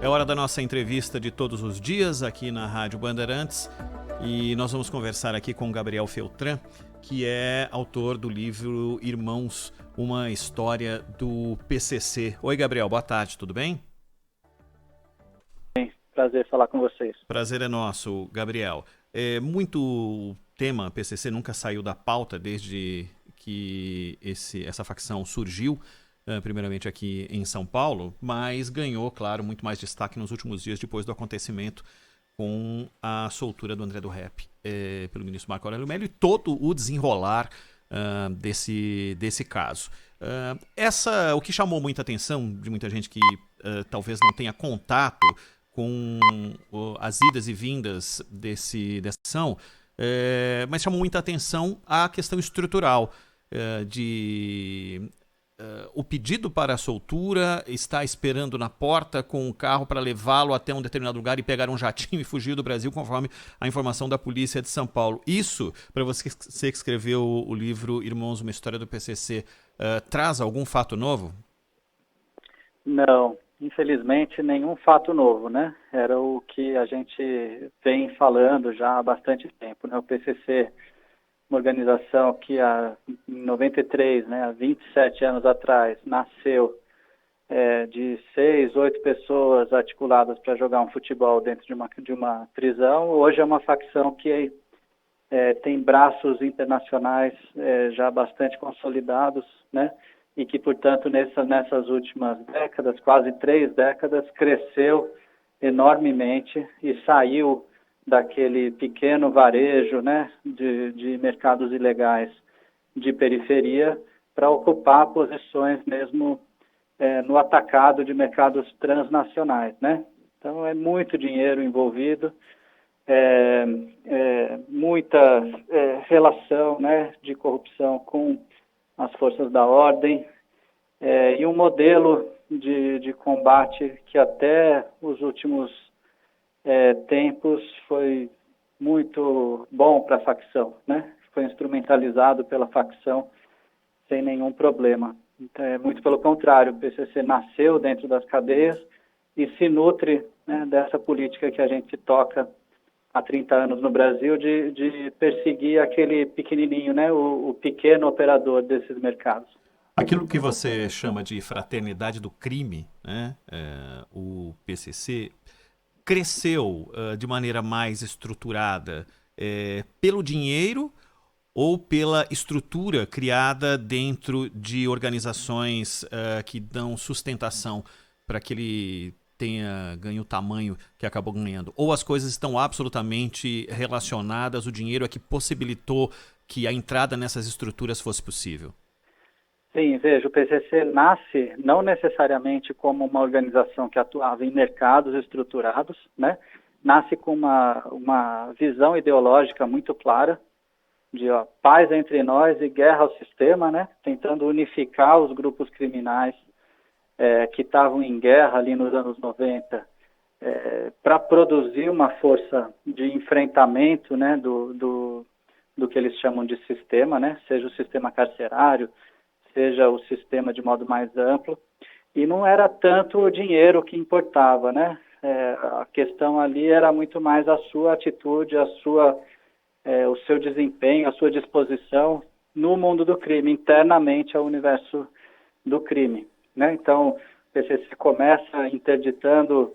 É hora da nossa entrevista de todos os dias aqui na Rádio Bandeirantes e nós vamos conversar aqui com Gabriel Feltran, que é autor do livro Irmãos, uma história do PCC. Oi, Gabriel, boa tarde, tudo bem? Prazer falar com vocês. Prazer é nosso, Gabriel. Muito tema PCC nunca saiu da pauta desde que essa facção surgiu, primeiramente aqui em São Paulo, mas ganhou, claro, muito mais destaque nos últimos dias depois do acontecimento com a soltura do André do Rep pelo ministro Marco Aurélio Melo e todo o desenrolar desse caso. O que chamou muita atenção de muita gente que talvez não tenha contato com as idas e vindas dessa ação, mas chamou muita atenção a questão estrutural o pedido para a soltura, está esperando na porta com o carro para levá-lo até um determinado lugar e pegar um jatinho e fugir do Brasil, conforme a informação da polícia de São Paulo. Isso, para você que escreveu o livro Irmãos, uma história do PCC, traz algum fato novo? Não, infelizmente nenhum fato novo, né? Era o que a gente vem falando já há bastante tempo, né? O PCC, uma organização que em 93, né, há 27 anos atrás, nasceu de 6, 8 pessoas articuladas para jogar um futebol dentro de uma prisão. Hoje é uma facção que tem braços internacionais já bastante consolidados, né? E que, portanto, nessas últimas décadas, quase 3 décadas, cresceu enormemente e saiu daquele pequeno varejo, né, de mercados ilegais de periferia para ocupar posições mesmo no atacado de mercados transnacionais, né? Então é muito dinheiro envolvido, muita relação, né, de corrupção com as forças da ordem e um modelo de combate que até os últimos tempos foi muito bom para a facção, né? Foi instrumentalizado pela facção sem nenhum problema. Então, muito pelo contrário, o PCC nasceu dentro das cadeias e se nutre, né, dessa política que a gente toca há 30 anos no Brasil de perseguir aquele pequenininho, né, o pequeno operador desses mercados. Aquilo que você chama de fraternidade do crime, né, o PCC, cresceu de maneira mais estruturada pelo dinheiro ou pela estrutura criada dentro de organizações que dão sustentação para que ele ganhe o tamanho que acabou ganhando? Ou as coisas estão absolutamente relacionadas, o dinheiro é que possibilitou que a entrada nessas estruturas fosse possível? Sim, veja, o PCC nasce não necessariamente como uma organização que atuava em mercados estruturados, né? Nasce com uma visão ideológica muito clara de paz entre nós e guerra ao sistema, né? Tentando unificar os grupos criminais que estavam em guerra ali nos anos 90 para produzir uma força de enfrentamento, né, do que eles chamam de sistema, né? Seja o sistema carcerário, seja o sistema de modo mais amplo, e não era tanto o dinheiro que importava, né? A questão ali era muito mais a sua atitude, o seu desempenho, a sua disposição no mundo do crime, internamente ao universo do crime, né? Então, o PCC começa interditando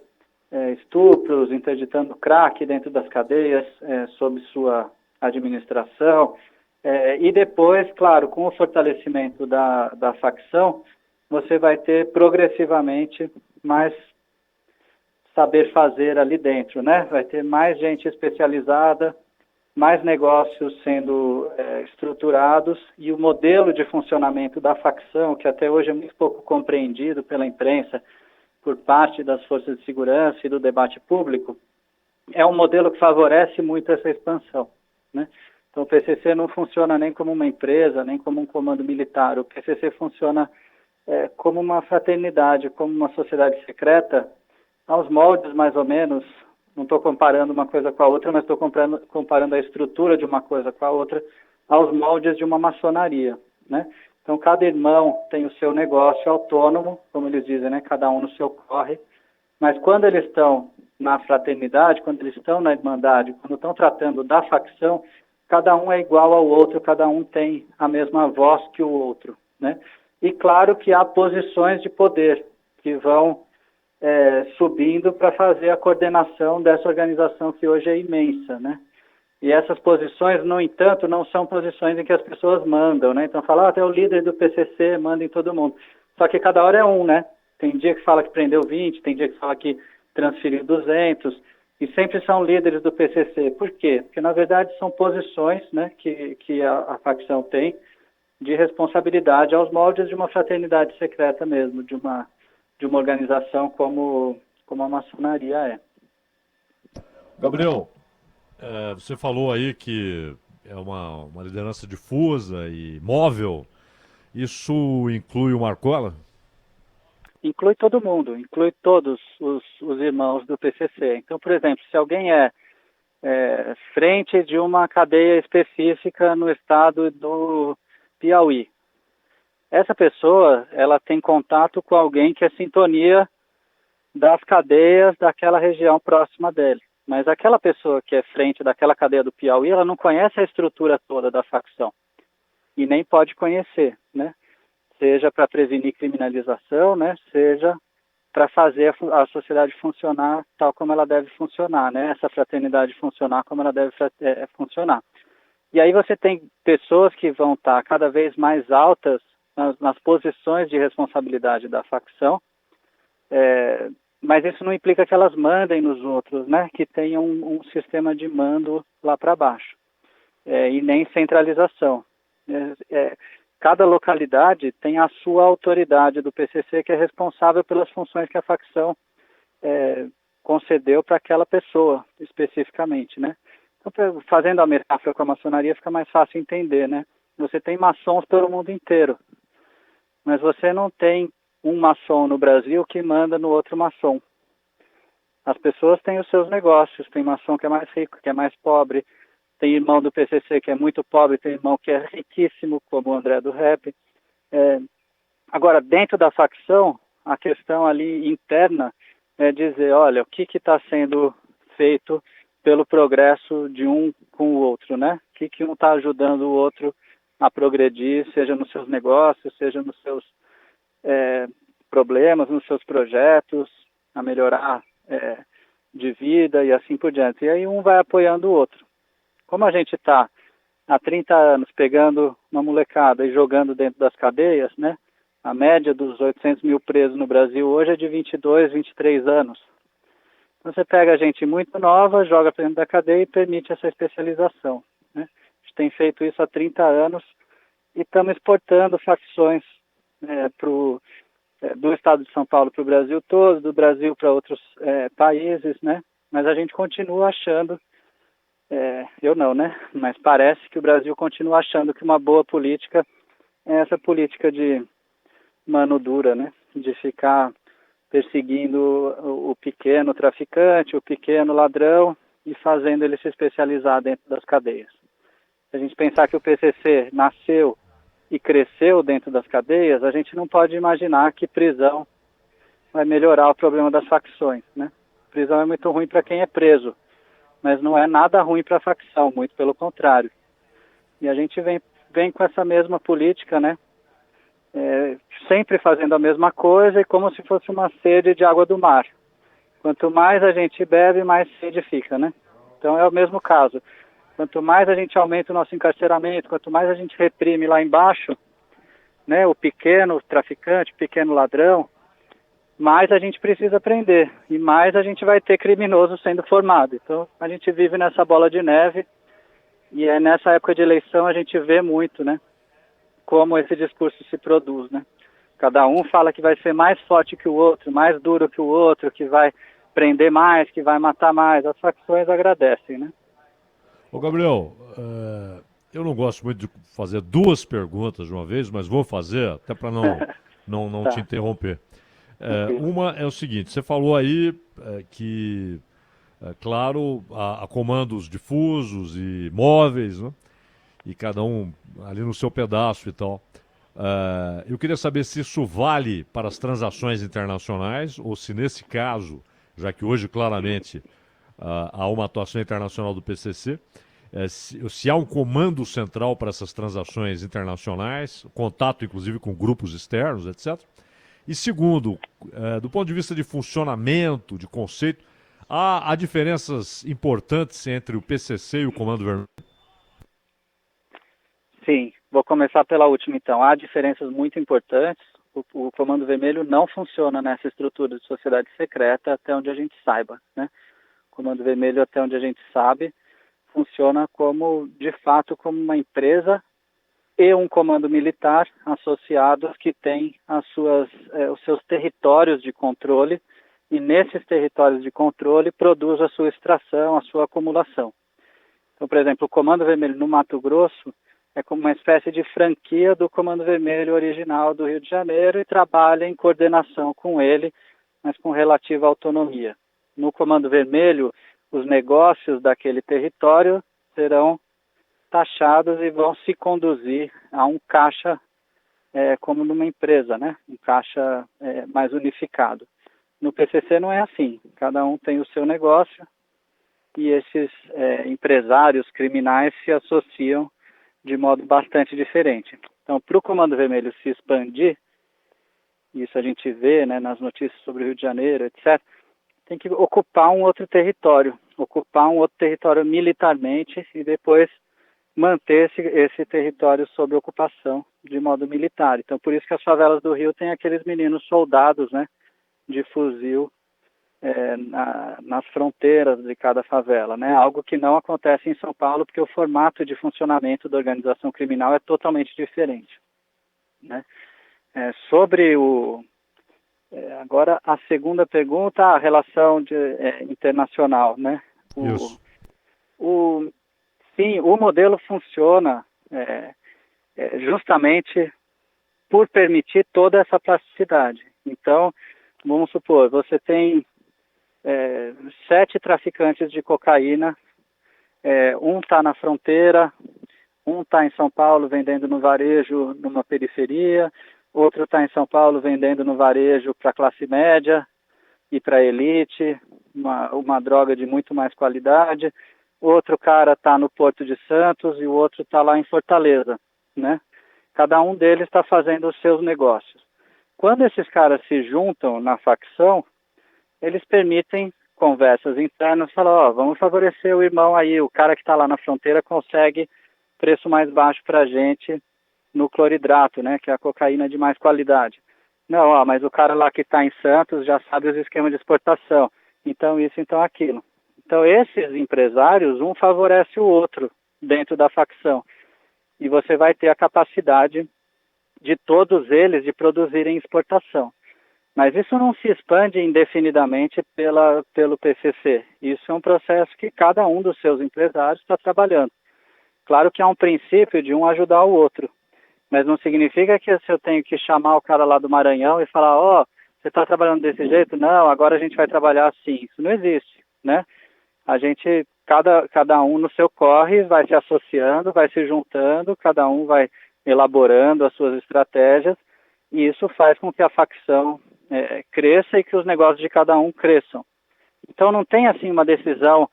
estupros, interditando crack dentro das cadeias, sob sua administração, e depois, claro, com o fortalecimento da facção, você vai ter progressivamente mais saber fazer ali dentro, né? Vai ter mais gente especializada, mais negócios sendo estruturados e o modelo de funcionamento da facção, que até hoje é muito pouco compreendido pela imprensa, por parte das forças de segurança e do debate público, é um modelo que favorece muito essa expansão, né? Então, o PCC não funciona nem como uma empresa, nem como um comando militar. O PCC funciona como uma fraternidade, como uma sociedade secreta, aos moldes, mais ou menos. Não estou comparando uma coisa com a outra, mas estou comparando a estrutura de uma coisa com a outra, aos moldes de uma maçonaria, né? Então, cada irmão tem o seu negócio autônomo, como eles dizem, né? Cada um no seu corre, Mas quando eles estão na fraternidade, quando eles estão na irmandade, quando estão tratando da facção, cada um é igual ao outro, cada um tem a mesma voz que o outro, né? E claro que há posições de poder que vão subindo para fazer a coordenação dessa organização que hoje é imensa, né? E essas posições, no entanto, não são posições em que as pessoas mandam, né? Então fala, até o líder do PCC manda em todo mundo. Só que cada hora é um, né? Tem dia que fala que prendeu 20, tem dia que fala que transferiu 200, e sempre são líderes do PCC. Por quê? Porque, na verdade, são posições, né, que a facção tem de responsabilidade aos moldes de uma fraternidade secreta mesmo, de uma organização como a maçonaria é. Gabriel, você falou aí que é uma liderança difusa e móvel. Isso inclui o Marcola? Inclui todo mundo, inclui todos os irmãos do PCC. Então, por exemplo, se alguém é frente de uma cadeia específica no estado do Piauí, essa pessoa, ela tem contato com alguém que é sintonia das cadeias daquela região próxima dele. Mas aquela pessoa que é frente daquela cadeia do Piauí, ela não conhece a estrutura toda da facção. E nem pode conhecer, né? Seja para prevenir criminalização, né? Seja para fazer a sociedade funcionar tal como ela deve funcionar, né? Essa fraternidade funcionar como ela deve funcionar. E aí você tem pessoas que vão estar cada vez mais altas nas posições de responsabilidade da facção, mas isso não implica que elas mandem nos outros, né? Que tenham um sistema de mando lá para baixo, e nem centralização. Cada localidade tem a sua autoridade do PCC, que é responsável pelas funções que a facção concedeu para aquela pessoa, especificamente, né? Então, fazendo a metáfora com a maçonaria, fica mais fácil entender, né? Você tem maçons pelo mundo inteiro, mas você não tem um maçom no Brasil que manda no outro maçom. As pessoas têm os seus negócios, tem maçom que é mais rico, que é mais pobre, tem irmão do PCC que é muito pobre, tem irmão que é riquíssimo, como o André do Rap. Agora, dentro da facção, a questão ali interna é dizer, olha, o que está sendo feito pelo progresso de um com o outro, né? O que um está ajudando o outro a progredir, seja nos seus negócios, seja nos seus problemas, nos seus projetos, a melhorar de vida e assim por diante. E aí um vai apoiando o outro. Como a gente está há 30 anos pegando uma molecada e jogando dentro das cadeias, né? A média dos 800 mil presos no Brasil hoje é de 22, 23 anos. Então você pega gente muito nova, joga para dentro da cadeia e permite essa especialização, né? A gente tem feito isso há 30 anos e estamos exportando facções do estado de São Paulo para o Brasil todo, do Brasil para outros países, né? Mas a gente continua achando, eu não, né? Mas parece que o Brasil continua achando que uma boa política é essa política de mano dura, né? De ficar perseguindo o pequeno traficante, o pequeno ladrão e fazendo ele se especializar dentro das cadeias. Se a gente pensar que o PCC nasceu e cresceu dentro das cadeias, a gente não pode imaginar que prisão vai melhorar o problema das facções, né? Prisão é muito ruim para quem é preso, mas não é nada ruim para a facção, muito pelo contrário. E a gente vem com essa mesma política, né? Sempre fazendo a mesma coisa e como se fosse uma sede de água do mar. Quanto mais a gente bebe, mais sede fica, né? Então é o mesmo caso. Quanto mais a gente aumenta o nosso encarceramento, quanto mais a gente reprime lá embaixo, né, o pequeno traficante, o pequeno ladrão, mais a gente precisa prender e mais a gente vai ter criminoso sendo formado. Então a gente vive nessa bola de neve e nessa época de eleição a gente vê muito, né, como esse discurso se produz, né? Cada um fala que vai ser mais forte que o outro, mais duro que o outro, que vai prender mais, que vai matar mais. As facções agradecem, né? Ô Gabriel, eu não gosto muito de fazer duas perguntas de uma vez, mas vou fazer, até para não Tá. te interromper. Uma é o seguinte, você falou aí que, claro, há comandos difusos e móveis, né? E cada um ali no seu pedaço e tal. Eu queria saber se isso vale para as transações internacionais ou se, nesse caso, já que hoje claramente há uma atuação internacional do PCC, se há um comando central para essas transações internacionais, contato inclusive com grupos externos, etc. E segundo, do ponto de vista de funcionamento, de conceito, há diferenças importantes entre o PCC e o Comando Vermelho? Sim, vou começar pela última então. Há diferenças muito importantes. O Comando Vermelho não funciona nessa estrutura de sociedade secreta até onde a gente saiba, né? O Comando Vermelho, até onde a gente sabe, funciona como, de fato, como uma empresa e um comando militar associados que têm os seus territórios de controle e nesses territórios de controle produz a sua extração, a sua acumulação. Então, por exemplo, o Comando Vermelho no Mato Grosso é como uma espécie de franquia do Comando Vermelho original do Rio de Janeiro e trabalha em coordenação com ele, mas com relativa autonomia. No Comando Vermelho, os negócios daquele território serão taxados e vão se conduzir a um caixa como numa empresa, né? Um caixa mais unificado. No PCC não é assim. Cada um tem o seu negócio e esses empresários criminais se associam de modo bastante diferente. Então, para o Comando Vermelho se expandir, isso a gente vê, né, nas notícias sobre o Rio de Janeiro, etc., tem que ocupar um outro território militarmente e depois manter esse território sob ocupação de modo militar. Então, por isso que as favelas do Rio têm aqueles meninos soldados, né, de fuzil nas fronteiras de cada favela, né? Algo que não acontece em São Paulo, porque o formato de funcionamento da organização criminal é totalmente diferente, né? Agora, a segunda pergunta, a relação internacional, né? Sim, o modelo funciona justamente por permitir toda essa plasticidade. Então, vamos supor, você tem 7 traficantes de cocaína, um está na fronteira, um está em São Paulo vendendo no varejo numa periferia, outro está em São Paulo vendendo no varejo para a classe média e para a elite, uma droga de muito mais qualidade. Outro cara está no Porto de Santos e o outro está lá em Fortaleza, né? Cada um deles está fazendo os seus negócios. Quando esses caras se juntam na facção, eles permitem conversas internas, falam, vamos favorecer o irmão aí, o cara que está lá na fronteira consegue preço mais baixo para a gente no cloridrato, né, que é a cocaína de mais qualidade. Não, mas o cara lá que está em Santos já sabe os esquemas de exportação, então isso, então aquilo. Então esses empresários, um favorece o outro dentro da facção, e você vai ter a capacidade de todos eles de produzirem exportação. Mas isso não se expande indefinidamente pelo PCC. Isso é um processo que cada um dos seus empresários está trabalhando. Claro que há um princípio de um ajudar o outro, mas não significa que se eu tenho que chamar o cara lá do Maranhão e falar, você está trabalhando desse jeito? Não, agora a gente vai trabalhar assim. Isso não existe, né? A gente, cada um no seu corre, vai se associando, vai se juntando, cada um vai elaborando as suas estratégias, e isso faz com que a facção cresça e que os negócios de cada um cresçam. Então não tem assim uma decisão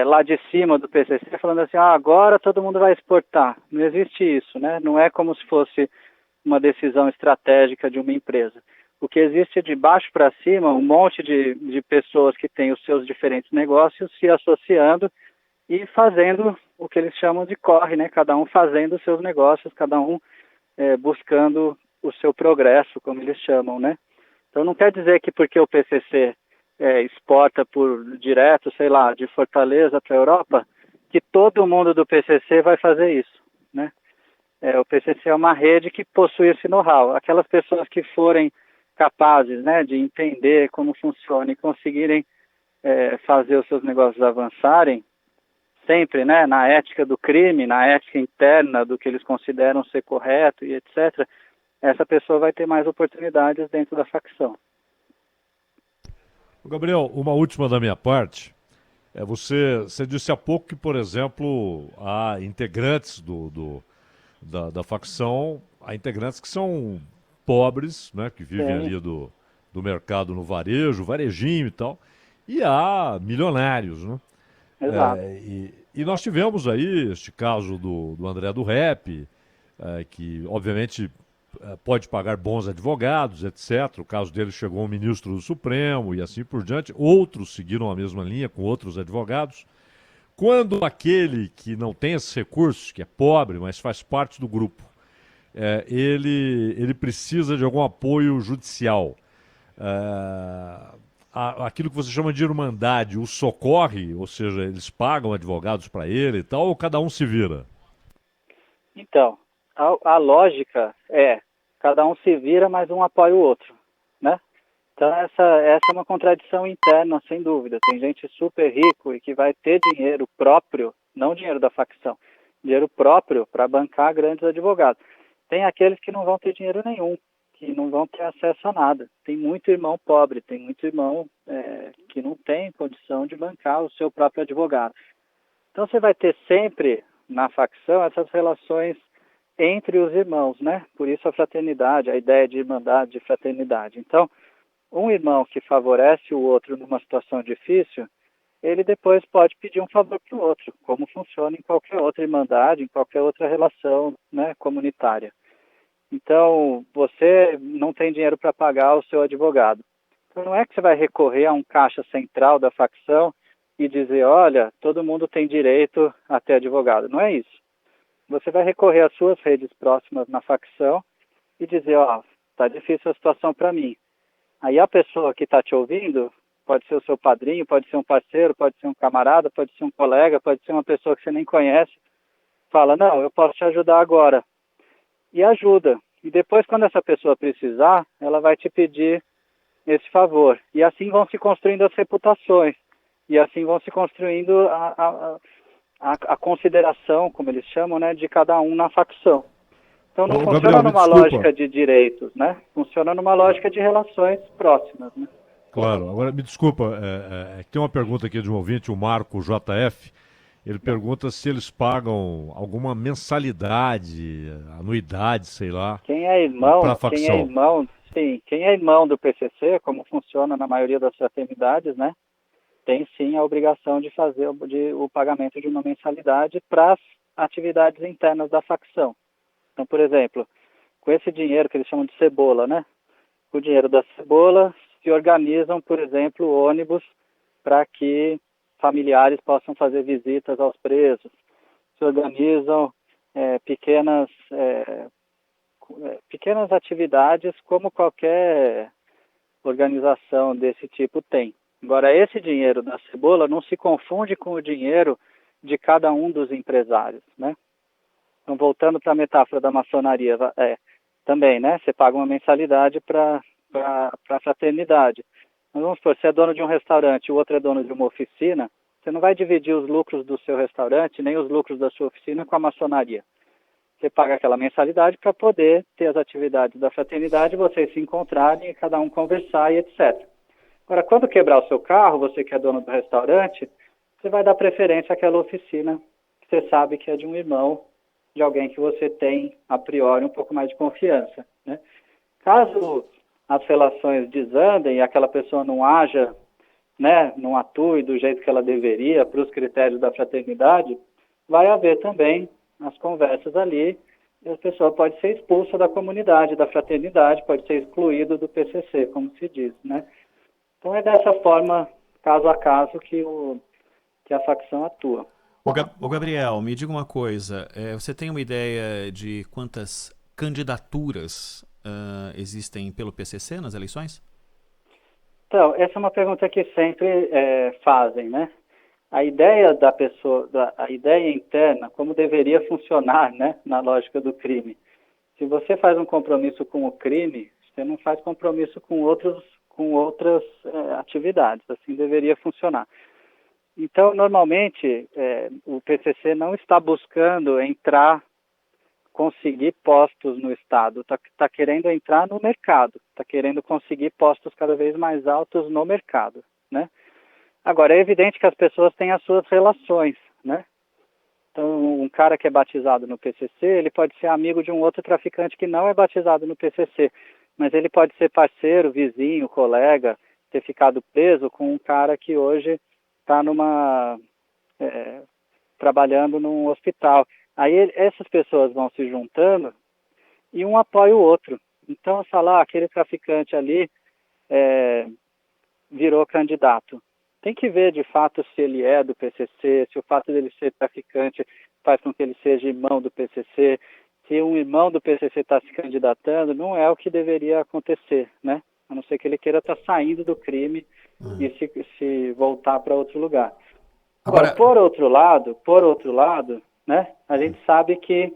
lá de cima do PCC falando assim, agora todo mundo vai exportar. Não existe isso, né? Não é como se fosse uma decisão estratégica de uma empresa. O que existe é de baixo para cima um monte de pessoas que têm os seus diferentes negócios se associando e fazendo o que eles chamam de corre, né? Cada um fazendo os seus negócios, cada um buscando o seu progresso, como eles chamam, né? Então não quer dizer que porque o PCC exporta direto, sei lá, de Fortaleza para a Europa, que todo mundo do PCC vai fazer isso, né? O PCC é uma rede que possui esse know-how. Aquelas pessoas que forem capazes, né, de entender como funciona e conseguirem fazer os seus negócios avançarem, sempre, né, na ética do crime, na ética interna do que eles consideram ser correto e etc., essa pessoa vai ter mais oportunidades dentro da facção. Gabriel, uma última da minha parte. Você disse há pouco que, por exemplo, há integrantes da facção, há integrantes que são pobres, né, que vivem ali do mercado no varejo, varejinho e tal, e há milionários, né? Exato. E nós tivemos aí este caso do André do Rep, que obviamente pode pagar bons advogados, etc. O caso dele chegou ao ministro do Supremo e assim por diante. Outros seguiram a mesma linha com outros advogados. Quando aquele que não tem esses recursos, que é pobre, mas faz parte do grupo, ele precisa de algum apoio judicial, aquilo que você chama de irmandade o socorre, ou seja, eles pagam advogados para ele e tal, ou cada um se vira? Então, a lógica é, cada um se vira, mas um apoia o outro, né? Então essa é uma contradição interna, sem dúvida. Tem gente super rico e que vai ter dinheiro próprio, não dinheiro da facção, dinheiro próprio para bancar grandes advogados. Tem aqueles que não vão ter dinheiro nenhum, que não vão ter acesso a nada. Tem muito irmão pobre, tem muito irmão que não tem condição de bancar o seu próprio advogado. Então você vai ter sempre na facção essas relações entre os irmãos, né? Por isso a fraternidade, a ideia de irmandade, de fraternidade. Então, um irmão que favorece o outro numa situação difícil, ele depois pode pedir um favor para o outro, como funciona em qualquer outra irmandade, em qualquer outra relação, né, comunitária. Então, você não tem dinheiro para pagar o seu advogado. Então, não é que você vai recorrer a um caixa central da facção e dizer, olha, todo mundo tem direito a ter advogado. Não é isso. Você vai recorrer às suas redes próximas na facção e dizer, ó, tá difícil a situação para mim. Aí a pessoa que está te ouvindo, pode ser o seu padrinho, pode ser um parceiro, pode ser um camarada, pode ser um colega, pode ser uma pessoa que você nem conhece, fala, não, eu posso te ajudar agora. E ajuda. E depois, quando essa pessoa precisar, ela vai te pedir esse favor. E assim vão se construindo as reputações. E assim vão se construindo a consideração, como eles chamam, né, de cada um na facção. Então não funciona Gabriel, numa lógica de direitos, né? Funciona numa lógica de relações próximas, né? Claro. Agora, me desculpa, tem uma pergunta aqui de um ouvinte, o Marco JF. Ele pergunta se eles pagam alguma mensalidade, anuidade, sei lá, Quem é irmão, para a facção. quem é irmão do PCC, como funciona na maioria das fraternidades, né? Tem sim a obrigação de fazer o pagamento de uma mensalidade para as atividades internas da facção. Então, por exemplo, com esse dinheiro que eles chamam de cebola, né? Com o dinheiro da cebola, se organizam, por exemplo, ônibus para que familiares possam fazer visitas aos presos. Se organizam pequenas atividades como qualquer organização desse tipo tem. Agora, esse dinheiro da cebola não se confunde com o dinheiro de cada um dos empresários, né? Então, voltando para a metáfora da maçonaria, também, né? Você paga uma mensalidade para a fraternidade. Mas vamos supor, você é dono de um restaurante e o outro é dono de uma oficina, você não vai dividir os lucros do seu restaurante, nem os lucros da sua oficina com a maçonaria. Você paga aquela mensalidade para poder ter as atividades da fraternidade, vocês se encontrarem e cada um conversar e etc. Agora, quando quebrar o seu carro, você que é dono do restaurante, você vai dar preferência àquela oficina que você sabe que é de um irmão, de alguém que você tem, a priori, um pouco mais de confiança, né? Caso as relações desandem e aquela pessoa não haja, né, não atue do jeito que ela deveria para os critérios da fraternidade, vai haver também as conversas ali e a pessoa pode ser expulsa da comunidade, da fraternidade, pode ser excluído do PCC, como se diz, né? Então é dessa forma, caso a caso, que a facção atua. Ô Gabriel, me diga uma coisa, você tem uma ideia de quantas candidaturas existem pelo PCC nas eleições? Então, essa é uma pergunta que sempre fazem, né? A ideia da pessoa, a ideia interna, como deveria funcionar, né, na lógica do crime. Se você faz um compromisso com o crime, você não faz compromisso com outras atividades, assim deveria funcionar. Então, normalmente, o PCC não está buscando conseguir postos no Estado, está querendo entrar no mercado, está querendo conseguir postos cada vez mais altos no mercado, né? Agora, é evidente que as pessoas têm as suas relações, né? Então, um cara que é batizado no PCC, ele pode ser amigo de um outro traficante que não é batizado no PCC, mas ele pode ser parceiro, vizinho, colega, ter ficado preso com um cara que hoje está trabalhando num hospital. Aí essas pessoas vão se juntando e um apoia o outro. Então, falar, aquele traficante ali virou candidato. Tem que ver, de fato, se ele é do PCC, se o fato dele ser traficante faz com que ele seja irmão do PCC. Se um irmão do PCC está se candidatando, não é o que deveria acontecer, né? A não ser que ele queira estar saindo do crime e se voltar para outro lugar. Agora, por outro lado, né, a gente sabe que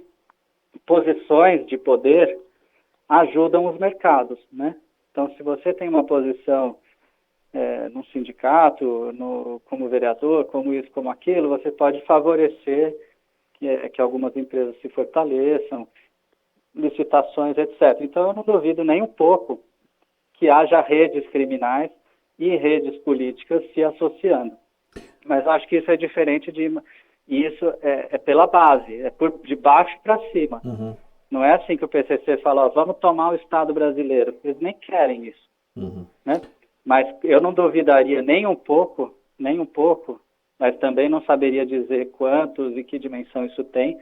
posições de poder ajudam os mercados, né? Então, se você tem uma posição num sindicato, como vereador, como isso, como aquilo, você pode favorecer que algumas empresas se fortaleçam, licitações, etc. Então, eu não duvido nem um pouco que haja redes criminais e redes políticas se associando. Mas acho que isso é diferente isso é pela base, é de baixo para cima. Uhum. Não é assim que o PCC fala, vamos tomar o Estado brasileiro. Eles nem querem isso. Uhum. Né? Mas eu não duvidaria nem um pouco, mas também não saberia dizer quantos e que dimensão isso tem,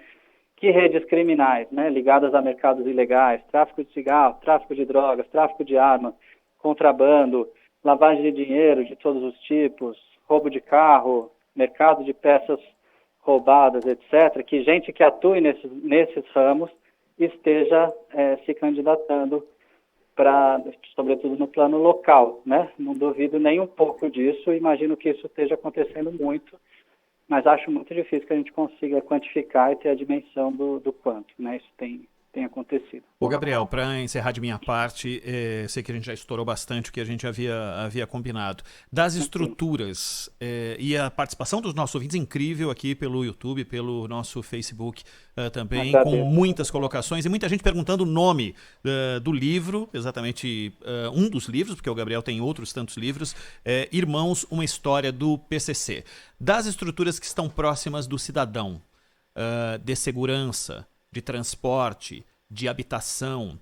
que redes criminais, né, ligadas a mercados ilegais, tráfico de cigarro, tráfico de drogas, tráfico de armas, contrabando, lavagem de dinheiro de todos os tipos, roubo de carro, mercado de peças roubadas, etc., que gente que atue nesses ramos esteja se candidatando sobretudo no plano local, né? Não duvido nem um pouco disso, imagino que isso esteja acontecendo muito, mas acho muito difícil que a gente consiga quantificar e ter a dimensão do quanto, né? Isso tem acontecido. Ô Gabriel, para encerrar de minha parte, sei que a gente já estourou bastante o que a gente havia combinado. Das estruturas e a participação dos nossos ouvintes incrível aqui pelo YouTube, pelo nosso Facebook também, com muitas colocações e muita gente perguntando o nome do livro, exatamente um dos livros, porque o Gabriel tem outros tantos livros, Irmãos, uma história do PCC. Das estruturas que estão próximas do cidadão, de segurança, de transporte, de habitação,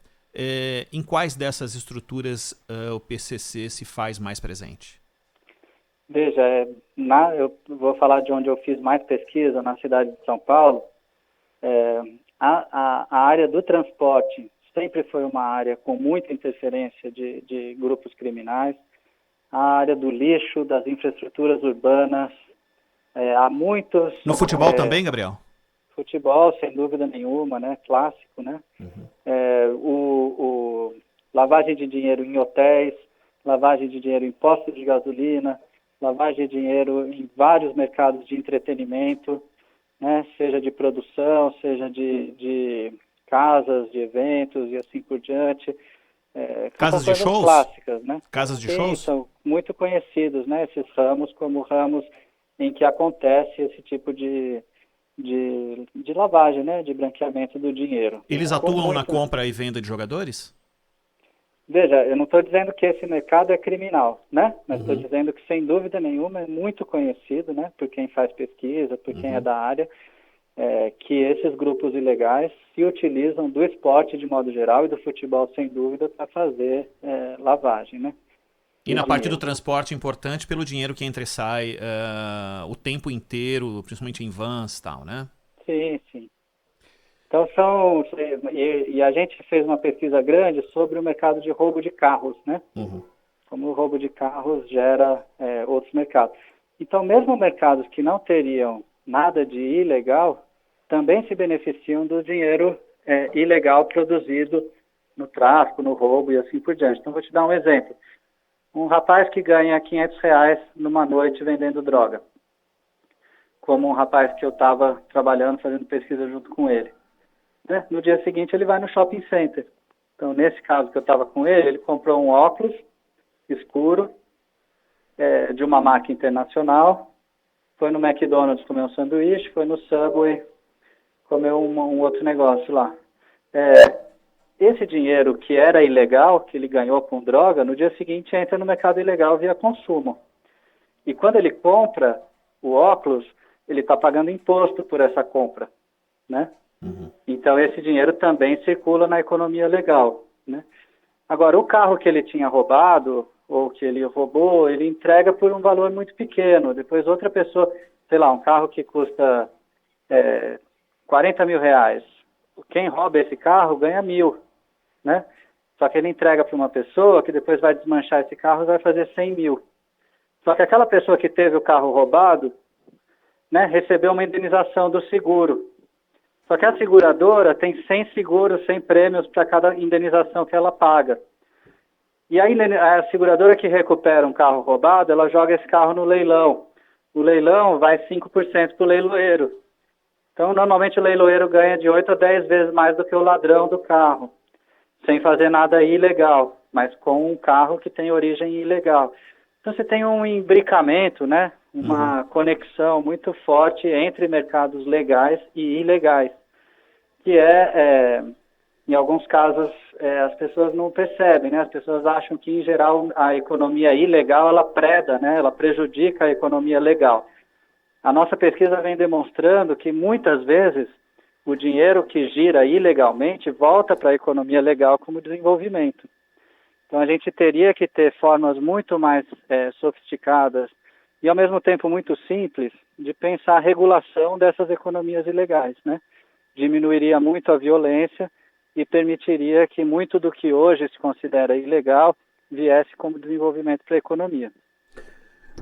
em quais dessas estruturas o PCC se faz mais presente? Veja, eu vou falar de onde eu fiz mais pesquisa, na cidade de São Paulo. A área do transporte sempre foi uma área com muita interferência de grupos criminais. A área do lixo, das infraestruturas urbanas, há muitos... No futebol também, Gabriel? Futebol, sem dúvida nenhuma, né? Clássico, né? Uhum. Lavagem de dinheiro em hotéis, lavagem de dinheiro em postos de gasolina, lavagem de dinheiro em vários mercados de entretenimento, né? Seja de produção, seja de casas, de eventos e assim por diante. Casas de shows? Clássicas, né? Casas de Sim, shows? são muito conhecidos, né? Esses ramos como ramos em que acontece esse tipo de lavagem, né, de branqueamento do dinheiro. Eles atuam na compra e venda de jogadores? Veja, eu não estou dizendo que esse mercado é criminal, né? Mas estou dizendo que, sem dúvida nenhuma, é muito conhecido, né, por quem faz pesquisa, por quem é da área, que esses grupos ilegais se utilizam do esporte de modo geral e do futebol, sem dúvida, para fazer lavagem, né? E na parte do transporte, importante pelo dinheiro que entra e sai o tempo inteiro, principalmente em vans e tal, né? Sim, sim. Então e a gente fez uma pesquisa grande sobre o mercado de roubo de carros, né? Uhum. Como o roubo de carros gera outros mercados. Então, mesmo mercados que não teriam nada de ilegal, também se beneficiam do dinheiro ilegal produzido no tráfico, no roubo e assim por diante. Então, vou te dar um exemplo. Um rapaz que ganha R$500 numa noite vendendo droga, como um rapaz que eu estava trabalhando, fazendo pesquisa junto com ele. Né? No dia seguinte ele vai no shopping center. Então, nesse caso que eu estava com ele comprou um óculos escuro de uma marca internacional, foi no McDonald's comer um sanduíche, foi no Subway comer um outro negócio lá. Esse dinheiro que era ilegal, que ele ganhou com droga, no dia seguinte entra no mercado ilegal via consumo. E quando ele compra o óculos, ele está pagando imposto por essa compra, né? Uhum. Então esse dinheiro também circula na economia legal, né? Agora, o carro que ele tinha roubado, ou que ele roubou, ele entrega por um valor muito pequeno. Depois outra pessoa, sei lá, um carro que custa 40 mil reais. Quem rouba esse carro ganha 1.000, né? Só que ele entrega para uma pessoa que depois vai desmanchar esse carro e vai fazer 100 mil. Só que aquela pessoa que teve o carro roubado, né, recebeu uma indenização do seguro. Só que a seguradora tem 100 seguros, 100 prêmios para cada indenização que ela paga. E a seguradora que recupera um carro roubado, ela joga esse carro no leilão. O leilão vai 5% para o leiloeiro. Então, normalmente o leiloeiro ganha de 8 a 10 vezes mais do que o ladrão do carro, sem fazer nada ilegal, mas com um carro que tem origem ilegal. Então, você tem um imbricamento, né? Uma conexão muito forte entre mercados legais e ilegais, que em alguns casos, as pessoas não percebem, né? As pessoas acham que, em geral, a economia ilegal, ela preda, né? Ela prejudica a economia legal. A nossa pesquisa vem demonstrando que, muitas vezes, o dinheiro que gira ilegalmente volta para a economia legal como desenvolvimento. Então, a gente teria que ter formas muito mais sofisticadas e, ao mesmo tempo, muito simples de pensar a regulação dessas economias ilegais, né? Diminuiria muito a violência e permitiria que muito do que hoje se considera ilegal viesse como desenvolvimento para a economia.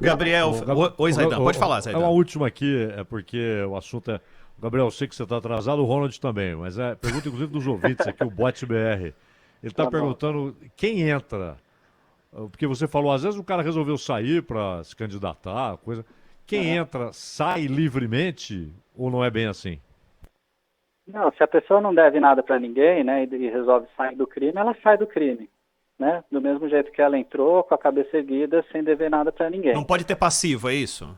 Gabriel, oi Zaidan, pode falar, Zaidan. Uma última aqui, porque o assunto é... Gabriel, eu sei que você está atrasado, o Ronald também, mas pergunta inclusive dos ouvintes aqui, o Bot BR. Ele está perguntando quem entra, porque você falou, às vezes o cara resolveu sair para se candidatar, coisa. Quem entra, sai livremente ou não é bem assim? Não, se a pessoa não deve nada para ninguém, né, e resolve sair do crime, ela sai do crime, né? Do mesmo jeito que ela entrou, com a cabeça erguida, sem dever nada para ninguém. Não pode ter passivo, é isso?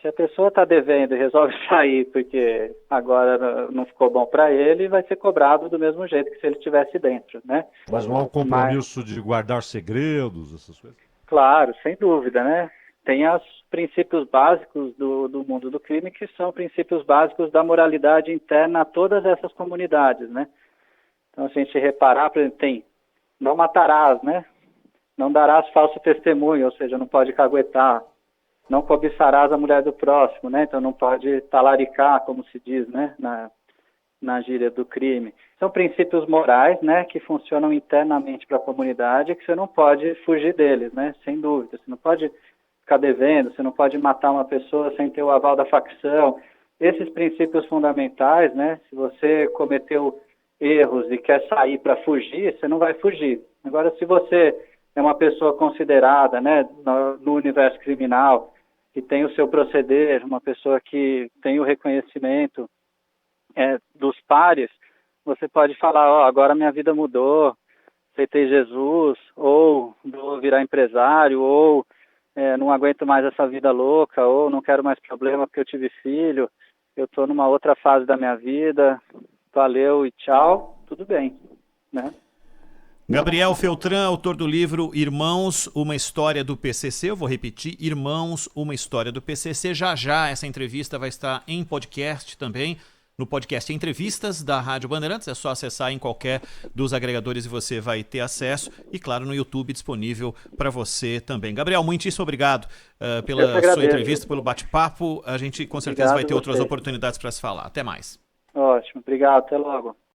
Se a pessoa está devendo e resolve sair porque agora não ficou bom para ele, vai ser cobrado do mesmo jeito que se ele estivesse dentro, né? Mas não há um compromisso de guardar segredos, essas coisas? Claro, sem dúvida, né? Tem os princípios básicos do mundo do crime, que são princípios básicos da moralidade interna a todas essas comunidades, né? Então, se a gente reparar, por exemplo, tem não matarás, né? Não darás falso testemunho, ou seja, não pode caguetar. Não cobiçarás a mulher do próximo, né? Então não pode talaricar, como se diz, né? Na gíria do crime. São princípios morais, né? Que funcionam internamente para a comunidade, que você não pode fugir deles, né? Sem dúvida. Você não pode ficar devendo, você não pode matar uma pessoa sem ter o aval da facção. Esses princípios fundamentais, né? Se você cometeu erros e quer sair para fugir, você não vai fugir. Agora, se você é uma pessoa considerada, né? No universo criminal, que tem o seu proceder, uma pessoa que tem o reconhecimento dos pares, você pode falar, agora minha vida mudou, aceitei Jesus, ou vou virar empresário, ou não aguento mais essa vida louca, ou não quero mais problema porque eu tive filho, eu estou numa outra fase da minha vida, valeu e tchau, tudo bem, né? Gabriel Feltran, autor do livro Irmãos, uma história do PCC. Eu vou repetir, Irmãos, uma história do PCC. Já essa entrevista vai estar em podcast também, no podcast Entrevistas da Rádio Bandeirantes. É só acessar em qualquer dos agregadores e você vai ter acesso. E, claro, no YouTube disponível para você também. Gabriel, muitíssimo obrigado pela sua entrevista, pelo bate-papo. A gente com certeza vai ter outras oportunidades para se falar. Até mais. Ótimo, obrigado. Até logo.